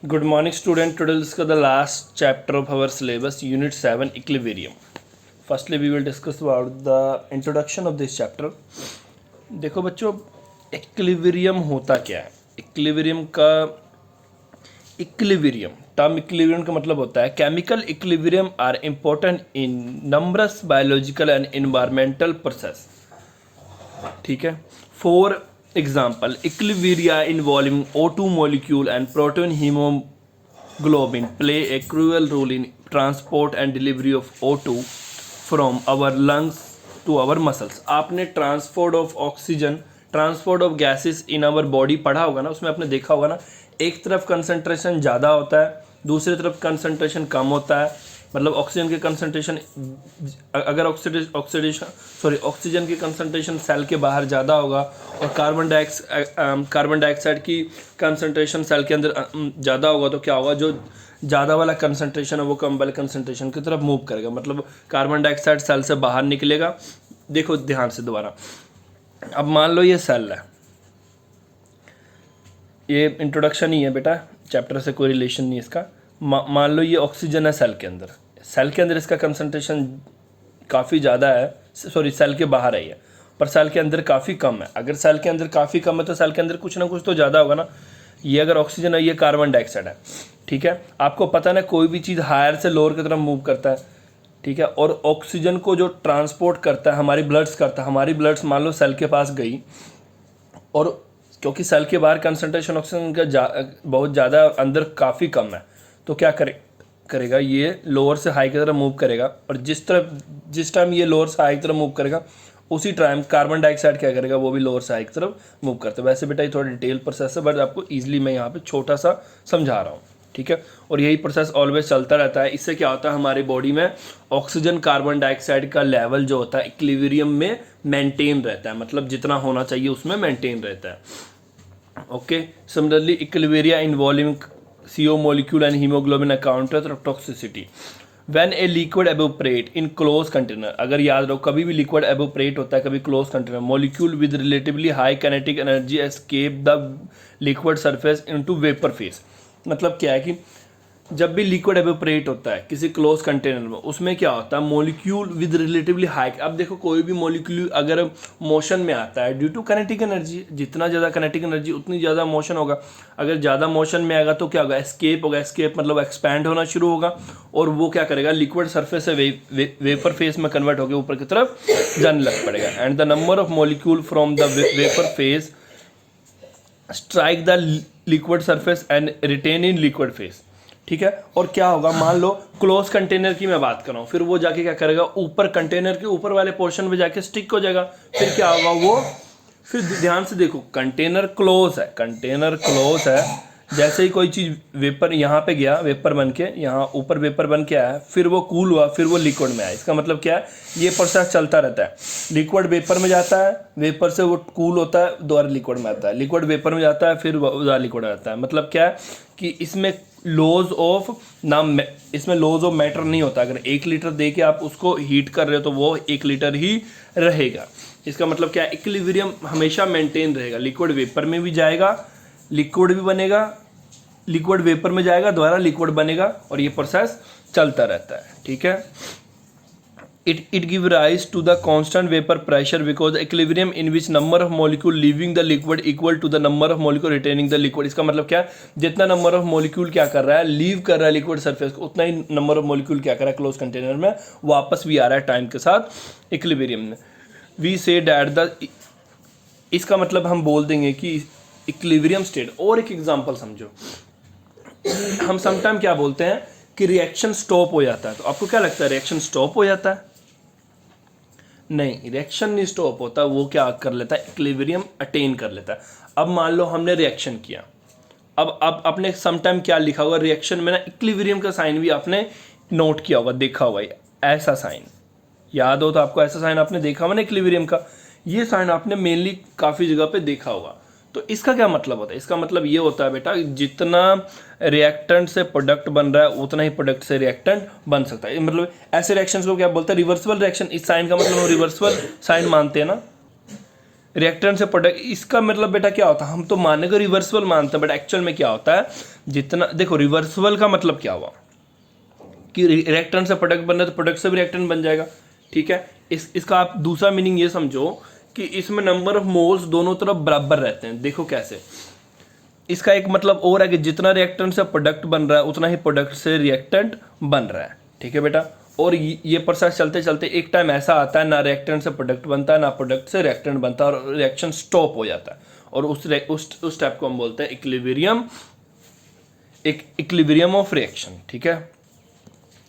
Good morning, student. Today we'll discuss the last chapter of our syllabus, Unit 7, Equilibrium. Firstly, we will discuss about the introduction of this chapter. देखो बच्चों, equilibrium होता क्या है? Term equilibrium का मतलब होता है chemical equilibrium are important in numbers biological and environmental process. ठीक है. For example, equilibria involving O2 molecule and protein hemoglobin play a crucial role in transport and delivery of O2 from our lungs to our muscles. आपने transport of oxygen, transport of gases in our body पढ़ा होगा ना, उसमें आपने देखा होगा ना, एक तरफ कंसंट्रेशन ज़्यादा होता है, दूसरी तरफ कंसंट्रेशन कम होता है. मतलब ऑक्सीजन की कंसंट्रेशन, अगर ऑक्सीजन की कंसंट्रेशन सेल के बाहर ज़्यादा होगा और कार्बन डाइऑक्साइड की कंसंट्रेशन सेल के अंदर ज़्यादा होगा, तो क्या होगा? जो ज़्यादा वाला कंसंट्रेशन है वो कम वाले कंसंट्रेशन की तरफ मूव करेगा. मतलब कार्बन डाइऑक्साइड सेल से बाहर निकलेगा. देखो ध्यान से दोबारा. अब मान लो ये सेल है, ये इंट्रोडक्शन ही है बेटा, चैप्टर से कोई रिलेशन नहीं इसका. मान लो ये ऑक्सीजन है सेल के अंदर. सेल के अंदर इसका कंसंट्रेशन काफ़ी ज़्यादा है, सॉरी सेल के बाहर है ये, पर सेल के अंदर काफ़ी कम है. अगर सेल के अंदर काफ़ी कम है तो सेल के अंदर कुछ ना कुछ तो ज़्यादा होगा ना. ये अगर ऑक्सीजन है, ये कार्बन डाइऑक्साइड है. ठीक है. आपको पता ना, कोई भी चीज़ हायर से लोअर की तरफ मूव करता है. ठीक है. और ऑक्सीजन को जो ट्रांसपोर्ट करता है हमारी ब्लड्स करता है. हमारी ब्लड्स मान लो सेल के पास गई, और क्योंकि सेल के बाहर कंसंट्रेशन ऑक्सीजन का बहुत ज़्यादा, अंदर काफ़ी कम है, तो क्या करेगा? ये लोअर से हाई की तरफ मूव करेगा. और जिस टाइम ये लोअर से हाई की तरफ मूव करेगा, उसी टाइम कार्बन डाइऑक्साइड क्या करेगा? वो भी लोअर से हाई की तरफ मूव करता है. वैसे बेटा ये थोड़ा डिटेल प्रोसेस है, बट आपको ईजिली मैं यहाँ पे छोटा सा समझा रहा हूँ. ठीक है. और यही प्रोसेस ऑलवेज चलता रहता है. इससे क्या होता है? हमारी बॉडी में ऑक्सीजन कार्बन डाइऑक्साइड का लेवल जो होता है इक्विलिब्रियम में मेंटेन रहता है. मतलब जितना होना चाहिए उसमें मेंटेन रहता है. Okay. Similarly equilibria involving CO molecule and hemoglobin counter toxicity when a liquid evaporate in closed container. अगर याद रहो, कभी भी liquid evaporate होता है, कभी closed container, molecule with relatively high kinetic energy escape the liquid surface into vapor phase. मतलब क्या है कि जब भी लिक्विड एवेपोरेट होता है किसी क्लोज कंटेनर में, उसमें क्या होता है? Molecule with relatively high. अब देखो, कोई भी मॉलिक्यूल अगर मोशन में आता है ड्यू टू काइनेटिक एनर्जी, जितना ज़्यादा काइनेटिक एनर्जी उतनी ज़्यादा मोशन होगा. अगर ज़्यादा मोशन में आएगा तो क्या होगा? एस्केप होगा. एस्केप मतलब एक्सपैंड होना शुरू होगा, और वो क्या करेगा? लिक्विड सरफेस से वेपर फेज में कन्वर्ट होकर ऊपर की तरफ जाने लग पड़ेगा. And the number of molecule from the vapour phase strike the liquid surface and retain in liquid phase. ठीक है. और क्या होगा? मान लो क्लोज कंटेनर की मैं बात कर रहा हूँ, फिर वो जाके क्या करेगा? ऊपर कंटेनर के ऊपर वाले पोर्शन में जाके स्टिक हो जाएगा. फिर क्या होगा? वो फिर ध्यान से देखो, कंटेनर क्लोज है. जैसे ही कोई चीज़ वेपर यहाँ पे गया, वेपर बन के यहाँ ऊपर वेपर बन के आया, फिर वो कूल हुआ, फिर वो लिक्विड में आया. इसका मतलब क्या है? ये प्रोसेस चलता रहता है. लिक्विड वेपर में जाता है, वेपर से वो कूल होता है, दोबारा लिक्विड में आता है, लिक्विड वेपर में जाता है, फिर दोबारा लिक्विड आता है. मतलब क्या है कि इसमें लॉज ऑफ मैटर नहीं होता. अगर 1 लीटर दे के आप उसको हीट कर रहे हो तो वो 1 लीटर ही रहेगा. इसका मतलब क्या है? इक्विलिब्रियम हमेशा मेंटेन रहेगा. लिक्विड वेपर में भी जाएगा, लिक्विड भी बनेगा, लिक्विड वेपर में जाएगा, दोबारा लिक्विड बनेगा, और ये प्रोसेस चलता रहता है. ठीक है. It give rise to the constant vapor pressure because the equilibrium in which number of molecule leaving the liquid equal to the number of molecule retaining the liquid. इसका मतलब क्या है? जितना नंबर ऑफ मॉलिक्यूल क्या कर रहा है? Leave कर रहा है लिक्विड सरफेस को, उतना ही नंबर ऑफ मॉलिक्यूल क्या कर रहा है? क्लोज कंटेनर में वापस भी आ रहा है टाइम के साथ इक्विलिब्रियम में. वी से डैट द, इसका मतलब हम बोल देंगे कि इक्विलिब्रियम स्टेट. और एक एग्जांपल समझो, हम समटाइम क्या बोलते हैं कि रिएक्शन स्टॉप हो जाता है. तो आपको क्या लगता है? रिएक्शन स्टॉप हो जाता है? नहीं, रिएक्शन नहीं स्टॉप होता. वो क्या कर लेता है? इक्विलिब्रियम अटेन कर लेता है. अब मान लो हमने रिएक्शन किया, अब आपने समटाइम क्या लिखा होगा रिएक्शन में ना, इक्विलिब्रियम का साइन भी आपने नोट किया होगा, देखा होगा. ऐसा साइन याद हो तो आपको, ऐसा साइन आपने देखा होगा ना इक्विलिब्रियम का. ये साइन आपने मेनली काफ़ी जगह पे देखा होगा. तो इसका क्या मतलब होता है? इसका मतलब ये होता है बेटा, जितना रिएक्टेंट से प्रोडक्ट बन रहा है उतना ही प्रोडक्ट से रिएक्टेंट बन सकता है. मतलब ऐसे रिएक्शंस को क्या बोलते हैं? Reversible reaction. इस साइन का मतलब हम रिवर्सिबल साइन मानते हैं ना. रिएक्टेंट से प्रोडक्ट, इसका मतलब बेटा क्या होता है, हम तो मानने को रिवर्सिबल मानते हैं, बट एक्चुअल में क्या होता है, जितना देखो रिवर्सिबल का मतलब क्या हुआ कि रिएक्टेंट से प्रोडक्ट बन रहा है तो प्रोडक्ट से भी रिएक्टेंट बन जाएगा, ठीक है। इसका आप दूसरा मीनिंग ये समझो कि इसमें नंबर ऑफ मोल्स दोनों तरफ बराबर रहते हैं। देखो कैसे, इसका एक मतलब और है कि जितना रिएक्टेंट से प्रोडक्ट बन रहा है उतना ही प्रोडक्ट से रिएक्टेंट बन रहा है, ठीक है बेटा। और ये प्रोसेस चलते चलते एक टाइम ऐसा आता है ना रिएक्टेंट से प्रोडक्ट बनता है ना प्रोडक्ट से रिएक्टेंट बनता है, और रिएक्शन स्टॉप हो जाता है, और उस टाइप को हम बोलते हैं इक्विलिब्रियम, इक्विलिब्रियम ऑफ रिएक्शन, ठीक है,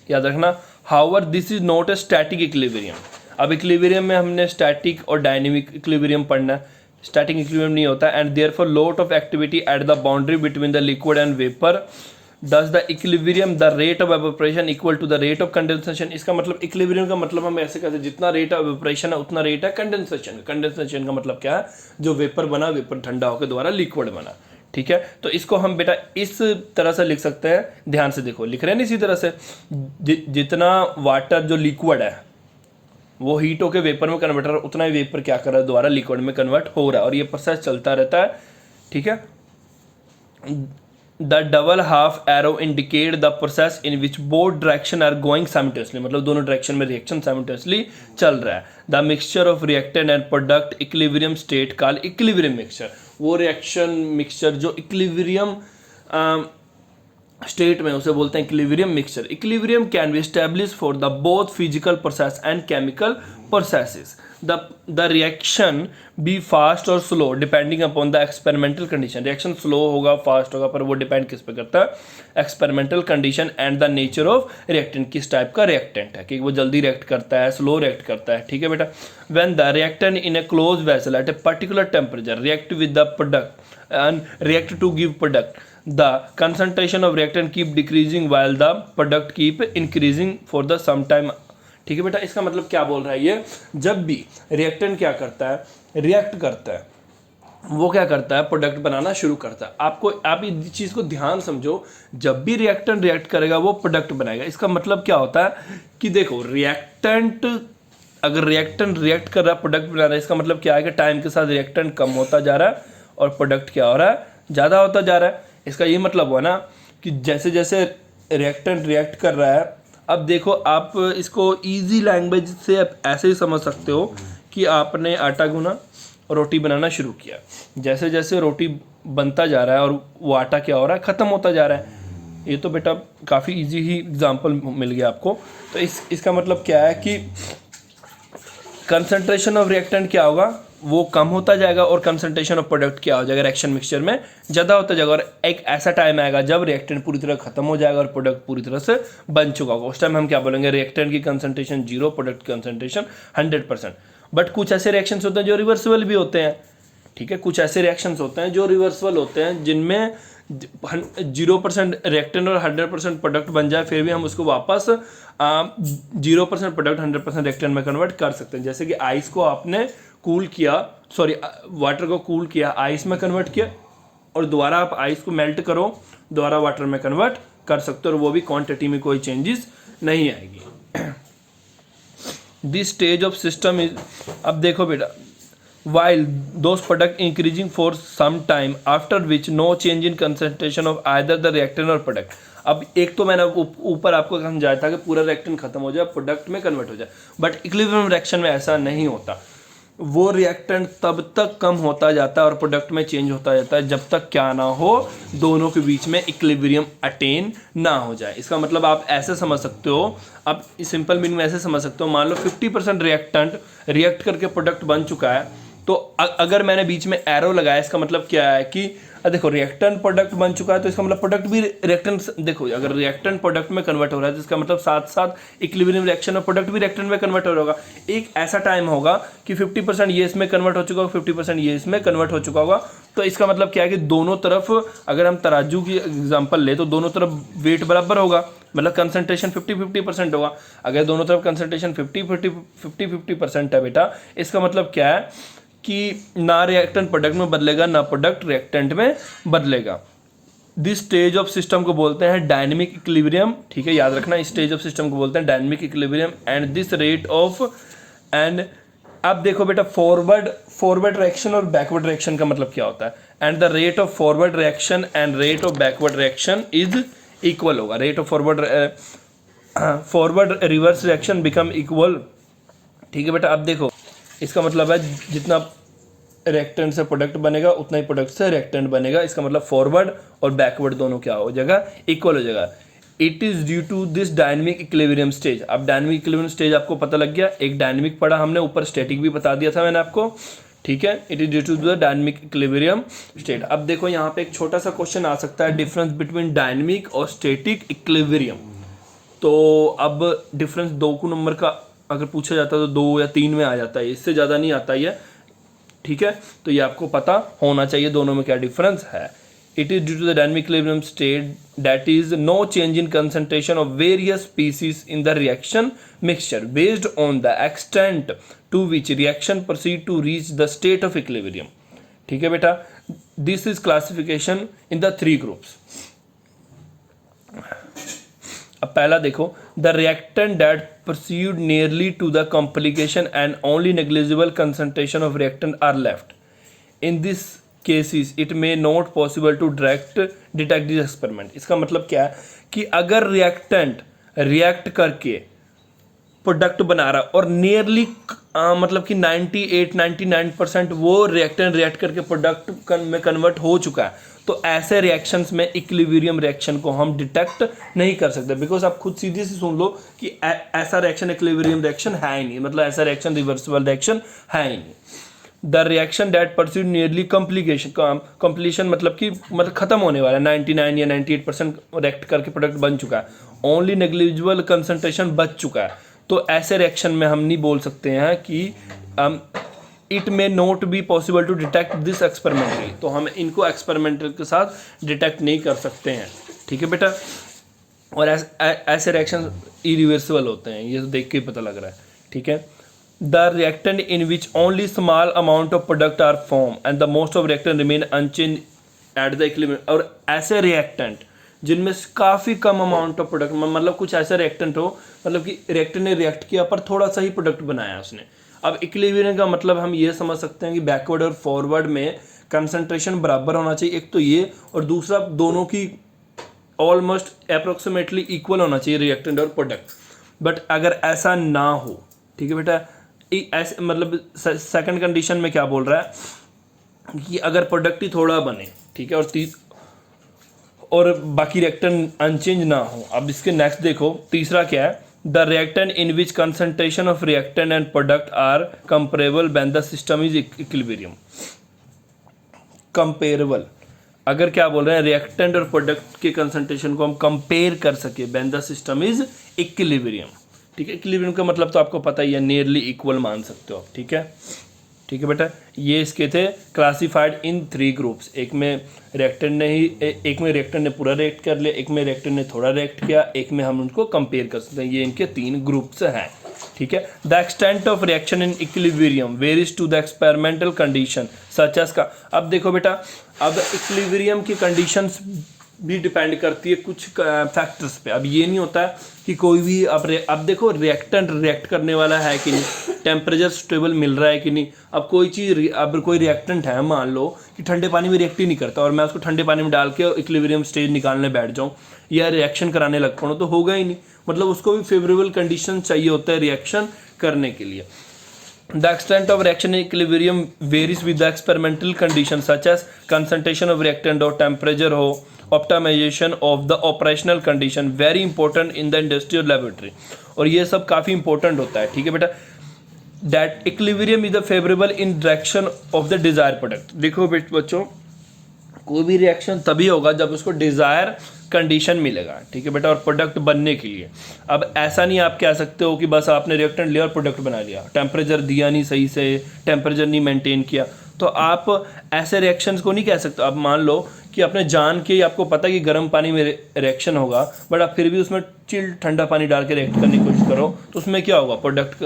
याद रखना। However this is not a static equilibrium. अब इक्विलिब्रियम में हमने स्टैटिक और डायनेमिक इक्विलिब्रियम पढ़ना है, स्टैटिक इक्विलिब्रियम नहीं होता। And therefore lot of activity at the boundary between the liquid and vapour, thus the equilibrium the rate of evaporation equal to the rate of condensation. इसका मतलब equilibrium का मतलब हम ऐसे कहते हैं जितना रेट ऑफ एवोपरेशन है उतना रेट है कंडेंसेशन। कंडेंसेशन का मतलब क्या है, जो वेपर बना, वेपर ठंडा होकर दोबारा लिक्विड बना, ठीक है। तो इसको हम बेटा इस तरह से लिख सकते हैं, ध्यान से देखो, लिख रहे हैं इसी तरह से, जितना वाटर जो लिक्विड है वो हीट होकर वेपर में कन्वर्ट हो रहा है, उतना ही वेपर क्या कर रहा है, दोबारा लिक्विड में कन्वर्ट हो रहा है, और ये प्रोसेस चलता रहता है, ठीक है। The double half arrow indicate the process in which both direction are going simultaneously, मतलब दोनों डायरेक्शन में रिएक्शन साइमल्टेनियसली चल रहा है। The mixture of reactant and product equilibrium state called equilibrium mixture, वो रिएक्शन मिक्सचर जो इक्विलिब्रियम स्टेट में उसे बोलते हैं equilibrium mixture. Equilibrium can be establish for the both physical process and chemical processes. The reaction be fast or slow depending upon the experimental condition. Reaction slow होगा fast होगा, पर वो depend किस पे करता है, experimental condition and the nature of reactant, किस type का रिएक्टेंट है, कि वो जल्दी रिएक्ट करता है, स्लो रिएक्ट करता है, ठीक है बेटा। When the reactant in a close vessel at a particular temperature react with the product and react to give product, the concentration of reactant keep decreasing while the product keep increasing for the some time, ठीक है बेटा। इसका मतलब क्या बोल रहा है ये, जब भी रिएक्टेंट क्या करता है, रिएक्ट करता है, वो क्या करता है, प्रोडक्ट बनाना शुरू करता है। आप इस चीज़ को ध्यान समझो, जब भी रिएक्टेंट रिएक्ट करेगा वो प्रोडक्ट बनाएगा। इसका मतलब क्या होता है कि देखो रिएक्टेंट, अगर रिएक्टेंट रिएक्ट कर रहा है प्रोडक्ट बना रहा है, इसका मतलब क्या है कि टाइम के साथ रिएक्टेंट कम होता जा रहा है और प्रोडक्ट क्या हो रहा है, ज़्यादा होता जा रहा है। इसका ये मतलब हुआ ना कि जैसे जैसे रिएक्टेंट रिएक्ट कर रहा है, अब देखो आप इसको इजी लैंग्वेज से आप ऐसे ही समझ सकते हो कि आपने आटा गूना, रोटी बनाना शुरू किया, जैसे जैसे रोटी बनता जा रहा है और वो आटा क्या हो रहा है, ख़त्म होता जा रहा है। ये तो बेटा काफ़ी इजी ही एग्जांपल मिल गया आपको। तो इसका मतलब क्या है कि कंसंट्रेशन ऑफ रिएक्टेंट क्या होगा, वो कम होता जाएगा, और कंसंट्रेशन ऑफ प्रोडक्ट क्या हो जाएगा, रिएक्शन मिक्सचर में ज़्यादा होता जाएगा। और एक ऐसा टाइम आएगा जब रिएक्टेंट पूरी तरह खत्म हो जाएगा और प्रोडक्ट पूरी तरह से बन चुका होगा। उस टाइम हम क्या बोलेंगे, रिएक्टेंट की कंसंट्रेशन 0, प्रोडक्ट की कंसंट्रेशन 100%। बट कुछ ऐसे रिएक्शंस होते हैं जो रिवर्सिबल भी होते हैं, ठीक है। कुछ ऐसे रिएक्शंस होते हैं जो रिवर्सिबल होते हैं, जिनमें 0% रिएक्टेंट और 100% प्रोडक्ट बन जाए, फिर भी हम उसको वापस 0% प्रोडक्ट 100% रिएक्टेंट में कन्वर्ट कर सकते हैं। जैसे कि आइस को आपने कूल किया, वाटर को कूल किया, आइस में कन्वर्ट किया, और दोबारा आप आइस को मेल्ट करो, दोबारा वाटर में कन्वर्ट कर सकते हो, और वो भी क्वांटिटी में कोई चेंजेस नहीं आएगी। This stage of system is, अब देखो बेटा, while those product increasing for some time after which no change in concentration of either the reactant or product। अब एक तो मैंने ऊपर आपको समझाया था कि पूरा रिएक्टेंट खत्म हो जाए, प्रोडक्ट में कन्वर्ट हो जाए, बट इक्विलिब्रियम रिएक्शन में ऐसा नहीं होता। वो रिएक्टेंट तब तक कम होता जाता है और प्रोडक्ट में चेंज होता जाता है जब तक क्या ना हो, दोनों के बीच में इक्विलिब्रियम अटेन ना हो जाए। इसका मतलब आप ऐसे समझ सकते हो, आप सिंपल मीनिंग में ऐसे समझ सकते हो, मान लो 50% रिएक्टेंट रिएक्ट करके प्रोडक्ट बन चुका है, तो अगर मैंने बीच में एरो लगाया, इसका मतलब क्या है कि देखो रिएक्टेंट प्रोडक्ट बन चुका है, तो इसका मतलब प्रोडक्ट भी रिएक्टेंट, देखो अगर रिएक्टेंट प्रोडक्ट में कन्वर्ट हो रहा है तो इसका मतलब साथ साथ इक्विलिब्रियम रिएक्शन और प्रोडक्ट भी रिएक्टेंट में कन्वर्ट हो रहा होगा। एक ऐसा टाइम होगा कि 50% ये इसमें कन्वर्ट हो चुका होगा, 50% ये इसमें कन्वर्ट हो चुका होगा। तो इसका मतलब क्या है कि दोनों तरफ, अगर हम तराजू की एग्जाम्पल ले तो दोनों तरफ वेट बराबर होगा, मतलब कंसंट्रेशन 50-50% होगा। अगर दोनों तरफ कंसंट्रेशन 50-50% है बेटा, इसका मतलब क्या है कि ना रिएक्टेंट प्रोडक्ट में बदलेगा, ना प्रोडक्ट रिएक्टेंट में बदलेगा। दिस स्टेज ऑफ सिस्टम को बोलते हैं डायनेमिक इक्विलिब्रियम, ठीक है, याद रखना, इस स्टेज ऑफ सिस्टम को बोलते हैं dynamic equilibrium. And this rate of and अब देखो बेटा फॉरवर्ड रिएक्शन और बैकवर्ड रिएक्शन का मतलब क्या होता है, and the rate of forward reaction and rate of backward reaction is equal होगा, rate of forward reverse reaction become equal. ठीक है बेटा, अब देखो इसका मतलब है जितना रिएक्टेंट से प्रोडक्ट बनेगा उतना ही प्रोडक्ट से रिएक्टेंट बनेगा, इसका मतलब फॉरवर्ड और बैकवर्ड दोनों क्या हो जाएगा, इक्वल हो जाएगा। It is due to this dynamic equilibrium stage. अब डायनेमिक इक्विलिब्रियम स्टेज आपको पता लग गया, एक डायनेमिक पढ़ा हमने, ऊपर स्टैटिक भी बता दिया था मैंने आपको। ठीक है, it is due to the dynamic equilibrium state. अब देखो यहाँ पे एक छोटा सा क्वेश्चन आ सकता है, डिफरेंस बिटवीन डायनेमिक और स्टैटिक इक्विलिब्रियम। तो अब डिफरेंस 2 नंबर का अगर पूछा जाता है तो 2 या 3 में आ जाता है, इससे ज़्यादा नहीं आता ये। ठीक है, तो ये आपको पता होना चाहिए दोनों में क्या डिफरेंस है। It is due to the dynamic equilibrium state that is no change in concentration of various species in the reaction mixture based on the extent to which reaction proceed to reach the state of equilibrium. ठीक है बेटा, this is classification in the 3 groups. अब पहला देखो, the reactant that proceed nearly to the complication and only negligible concentration of reactant are left. In this cases it may not possible to direct detect this experiment. इसका मतलब क्या है कि अगर reactant react करके प्रोडक्ट बना रहा और नियरली मतलब कि 98-99% वो रिएक्टेंट रिएक्ट करके प्रोडक्ट में कन्वर्ट हो चुका है, तो ऐसे रिएक्शंस में इक्विलिब्रियम रिएक्शन को हम डिटेक्ट नहीं कर सकते, बिकॉज आप खुद सीधे से सुन लो कि ऐसा रिएक्शन इक्विलिब्रियम रिएक्शन है ही नहीं, मतलब ऐसा रिएक्शन रिवर्सिबल रिएक्शन है ही नहीं। The reaction that pursued nearly completion मतलब कि खत्म होने वाला है, 99 या 98% रिएक्ट करके प्रोडक्ट बन चुका है, ओनली नेग्लिजिबल कंसंट्रेशन बच चुका है, तो ऐसे रिएक्शन में हम नहीं बोल सकते हैं कि it may not be possible to detect this experimentally, तो हम इनको एक्सपेरिमेंटल के साथ डिटेक्ट नहीं कर सकते हैं। ठीक है बेटा, और ऐसे रिएक्शन इरिवर्सिबल होते हैं, ये तो देख के पता लग रहा है। ठीक है, the reactant in which only small amount of product are form and the most of reactant remain unchange at the equilibrium. और ऐसे रिएक्टेंट जिनमें काफ़ी कम अमाउंट ऑफ प्रोडक्ट, मतलब कुछ ऐसा रिएक्टेंट हो, मतलब कि रिएक्टेंट ने रिएक्ट किया पर थोड़ा सा ही प्रोडक्ट बनाया उसने। अब इक्विलिब्रियम का मतलब हम ये समझ सकते हैं कि बैकवर्ड और फॉरवर्ड में कंसंट्रेशन बराबर होना चाहिए, एक तो ये, और दूसरा दोनों की ऑलमोस्ट अप्रोक्सीमेटली इक्वल होना चाहिए रिएक्टेंट और प्रोडक्ट। बट अगर ऐसा ना हो, ठीक है बेटा, ऐसे मतलब सेकंड कंडीशन में क्या बोल रहा है कि अगर प्रोडक्ट ही थोड़ा बने, ठीक है, और बाकी रिएक्टेंट अनचेंज ना हो। अब इसके नेक्स्ट देखो, तीसरा क्या है, the reactant in which concentration of reactant and product are comparable when the system is equilibrium. Comparable, अगर क्या बोल रहे हैं, रिएक्टेंट और प्रोडक्ट के कंसंट्रेशन को हम कंपेयर कर सके when the system is equilibrium. ठीक है, इक्विलिब्रियम का मतलब तो आपको पता ही है, नियरली इक्वल मान सकते हो आप। ठीक है, ठीक है बेटा, ये इसके थे क्लासिफाइड इन 3 ग्रुप्स। एक में रिएक्टेंट ने पूरा रिएक्ट कर लिया, एक में रिएक्टेंट ने थोड़ा रिएक्ट किया, एक में हम उनको कंपेयर कर सकते हैं। ये इनके 3 ग्रुप्स हैं। ठीक है, the extent of reaction in equilibrium varies to the experimental condition such as का। अब देखो बेटा, अब इक्विलिब्रियम की कंडीशंस भी डिपेंड करती है कुछ फैक्टर्स पे। अब ये नहीं होता है कि कोई भी अब देखो रिएक्टेंट रिएक्ट करने वाला है कि नहीं, टेम्परेचर स्टेबल मिल रहा है कि नहीं। अब कोई चीज़, अब कोई रिएक्टेंट है, मान लो कि ठंडे पानी में रिएक्ट ही नहीं करता और मैं उसको ठंडे पानी में डाल के इक्विलिब्रियम स्टेज निकालने बैठ जाऊँ या रिएक्शन कराने लग पड़ूँ, तो होगा ही नहीं। मतलब उसको भी फेवरेबल कंडीशन चाहिए होता है रिएक्शन करने के लिए। The extent of reaction in equilibrium varies with the experimental conditions such as concentration of reactant or temperature हो, optimization of the operational condition, very important in the industrial laboratory। और ये सब काफ़ी important होता है। ठीक है बेटा, that equilibrium is the favorable in direction of the desired product। देखो बच्चों, कोई भी रिएक्शन तभी होगा जब उसको डिज़ायर कंडीशन मिलेगा। ठीक है बेटा, और प्रोडक्ट बनने के लिए। अब ऐसा नहीं आप कह सकते हो कि बस आपने रिएक्टेंट लिया और प्रोडक्ट बना लिया, टेम्परेचर दिया नहीं सही से, टेम्परेचर नहीं मेंटेन किया, तो आप ऐसे रिएक्शंस को नहीं कह सकते। अब मान लो कि आपने जान के, आपको पता है कि गर्म पानी में रिएक्शन होगा, बट आप फिर भी उसमें चिल्ड ठंडा पानी डाल के रिएक्ट करने की कोशिश करो, तो उसमें क्या होगा, प्रोडक्ट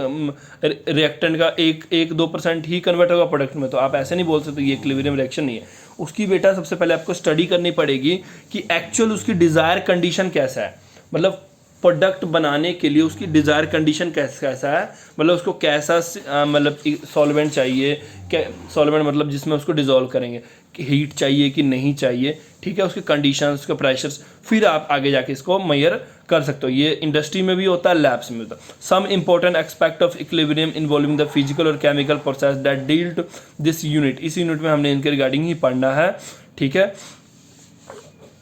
रिएक्टेंट का 1-2% ही कन्वर्ट होगा प्रोडक्ट में। तो आप ऐसे नहीं बोल सकते ये इक्विलिब्रियम रिएक्शन नहीं है। उसकी बेटा सबसे पहले आपको स्टडी करनी पड़ेगी कि एक्चुअल उसकी डिज़ायर कंडीशन कैसा है। मतलब प्रोडक्ट बनाने के लिए उसकी डिज़ायर कंडीशन कैसा है, मतलब उसको कैसा मतलब सॉल्वेंट चाहिए, क्या सॉल्वेंट मतलब जिसमें उसको डिज़ोल्व करेंगे, कि हीट चाहिए कि नहीं चाहिए, ठीक है, उसके कंडीशंस, उसके प्रेशर्स, फिर आप आगे जाके इसको मेजर कर सकते हो। ये इंडस्ट्री में भी होता है, लैब्स में होता है। Some important aspect of equilibrium involving the physical और chemical process that deal to this unit, इस यूनिट में हमने इनके रिगार्डिंग ही पढ़ना है, ठीक है।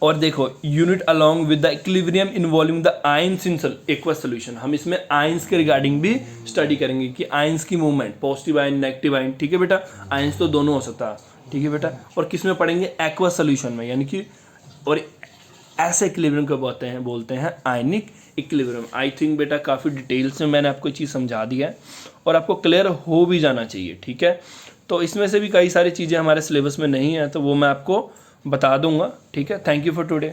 और देखो unit along with the equilibrium involving the ions in aqueous solution, हम इसमें आयंस के रिगार्डिंग भी स्टडी करेंगे कि आयंस की movement, positive ion negative ion, ठीक है बेटा, आयंस तो दोनों हो सकता है, ठीक है बेटा। और किस में पढ़ेंगे, एक्वस सोल्यूशन में, यानी कि और ऐसे इक्विलिब्रियम को बोलते हैं आयनिक इक्विलिब्रियम। आई थिंक बेटा काफ़ी डिटेल्स में मैंने आपको चीज़ समझा दिया है और आपको क्लियर हो भी जाना चाहिए, ठीक है। तो इसमें से भी कई सारी चीज़ें हमारे सिलेबस में नहीं है, तो वो मैं आपको बता दूंगा, ठीक है। Thank you for today.